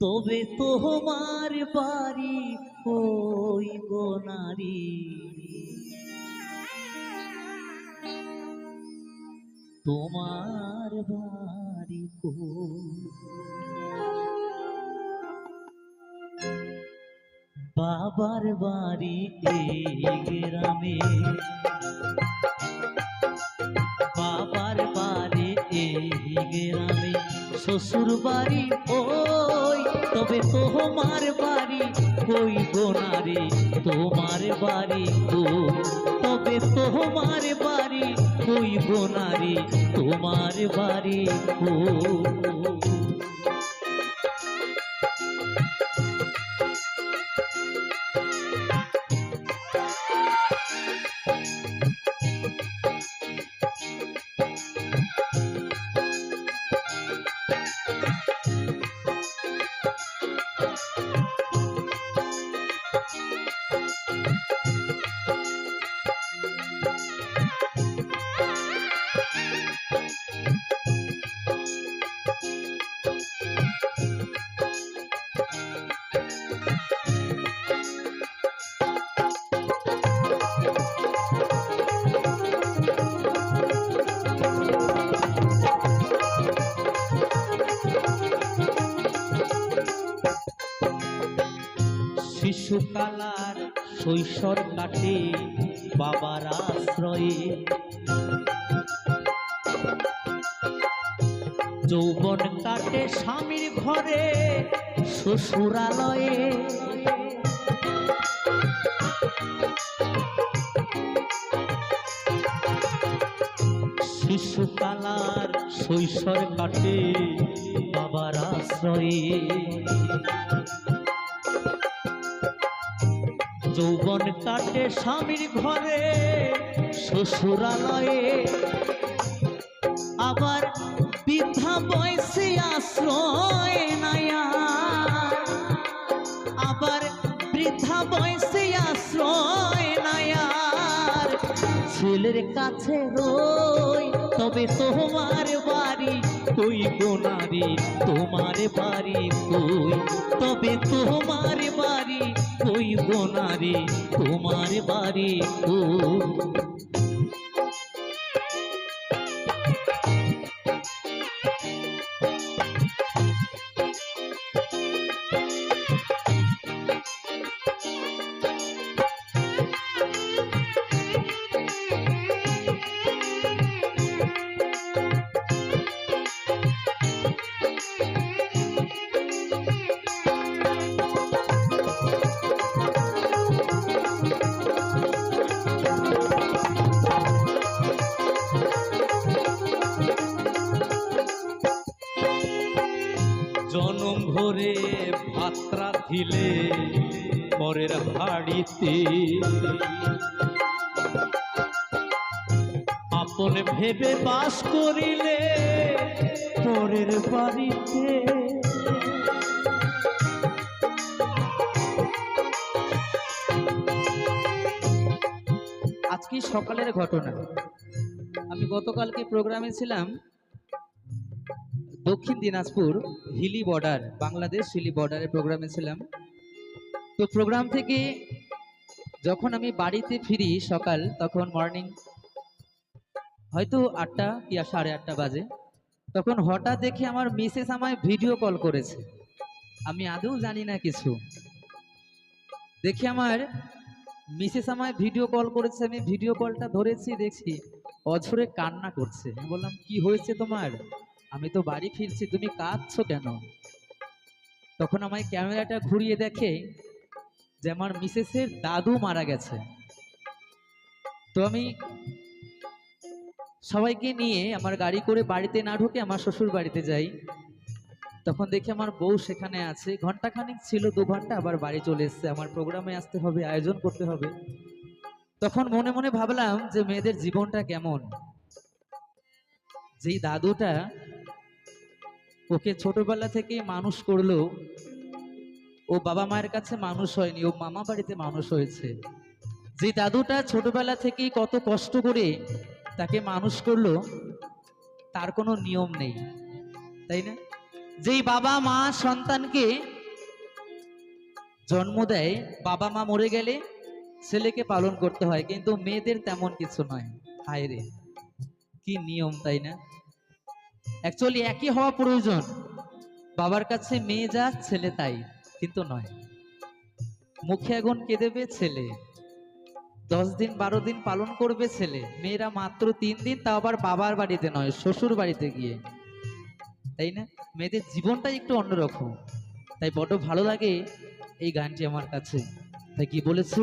তবে তোমার বাড়ি ওই গো নারী, তোমার বাড়ি কই? বাবার বাড়ি এই গ্রামে, বাবার বাড়ি এই গ্রামে, শ্বশুর বাড়ি ওই, তবে তোমার বাড়ি কই গো নারী, তোমার বাড়ি কই? তবে তোমার বাড়ি কই গো নারী, তোমার বাড়ি কই? শিশুকালার শৈশব কাটে বাবার আশ্রয়ে, যৌবন কাটে স্বামীর ঘরে শ্বশুরালয়ে, শিশুকালার শৈশব কাটে বাবার আশ্রয়ে, যৌবন কাটে স্বামীর ঘরে শ্বশুরালয়ে, আবার বৃদ্ধা বয়সে আশ্রয় নায়া, আবার বৃদ্ধা বয়সে আশ্রয় নায়ার, ছেলের কাছে রই, তবে তোমার বাড়ি কই গো নারী, তোমার বাড়ি কই? তবে তোমার বাড়ি কই গো নারী, তোমার বাড়ি কই? জনম ভরে ভাত রাঁধিলে পরের হাড়িতে, আপন ভেবে বাস করিলে পরের বাড়িতে। আজকে সকালের ঘটনা, আমি গতকালকে প্রোগ্রামে ছিলাম দক্ষিণ দিনাজপুর হিলি বর্ডার, বাংলাদেশ হিলি বর্ডারের প্রোগ্রামে ছিলাম। তো প্রোগ্রাম থেকে যখন আমি বাড়িতে ফিরি সকাল, তখন মর্নিং হয়তো 8টা কি 8:30 বাজে, তখন হঠাৎ দেখি আমার মিসেস আমায় ভিডিও কল করেছে। আমি আদৌ জানি না কিছু, দেখি আমার মিসেস আমায় ভিডিও কল করেছে। আমি ভিডিও কলটা ধরেছি, দেখছি অঝরে কান্না করছে। আমি বললাম, কি হয়েছে তোমার? আমি তো বাড়ি ফিরছি, তুমি কাঁদছো কেন? তখন আমায় ক্যামেরাটা ঘুরিয়ে দেখে যে আমার মিসেসের দাদু মারা গেছে। তো আমি সবাইকে নিয়ে আমার গাড়ি করে বাড়িতে না ঢুকে আমার শ্বশুর বাড়িতে যাই। তখন দেখি আমার বউ সেখানে আছে। ঘন্টাখানিক ছিল, 2 ঘন্টা, আবার বাড়ি চলে এসছে। আমার প্রোগ্রামে আসতে হবে, আয়োজন করতে হবে। তখন মনে মনে ভাবলাম যে মেয়েদের জীবনটা কেমন। যেই দাদুটা ওকে ছোটবেলা থেকেই মানুষ করলো, ও বাবা মায়ের কাছে মানুষ হয়নি, ও মামা বাড়িতে মানুষ হয়েছে। যে দাদুটা ছোটবেলা থেকেই কত কষ্ট করে তাকে মানুষ করলো, তার কোনো নিয়ম নেই, তাই না? যেই বাবা মা সন্তানকে জন্ম দেয়, বাবা মা মরে গেলে ছেলেকে পালন করতে হয়, কিন্তু মেয়েদের তেমন কিছু নয়। হায় রে, কি নিয়ম, তাই না? অ্যাকচুয়ালি একই হওয়া প্রয়োজন, বাবার কাছে মেয়ে যা ছেলে তাই, কিন্তু নয়। মুখে আগুন কে দেবে? ছেলে। 10 দিন 12 দিন পালন করবে ছেলে, মেয়েরা মাত্র 3 দিন, তাও আবার বাবার বাড়িতে নয়, শ্বশুর বাড়িতে গিয়ে, তাই না? মেয়েদের জীবনটাই একটু অন্যরকম। তাই বড় ভালো লাগে এই গানটি আমার কাছে। তাই কি বলেছে?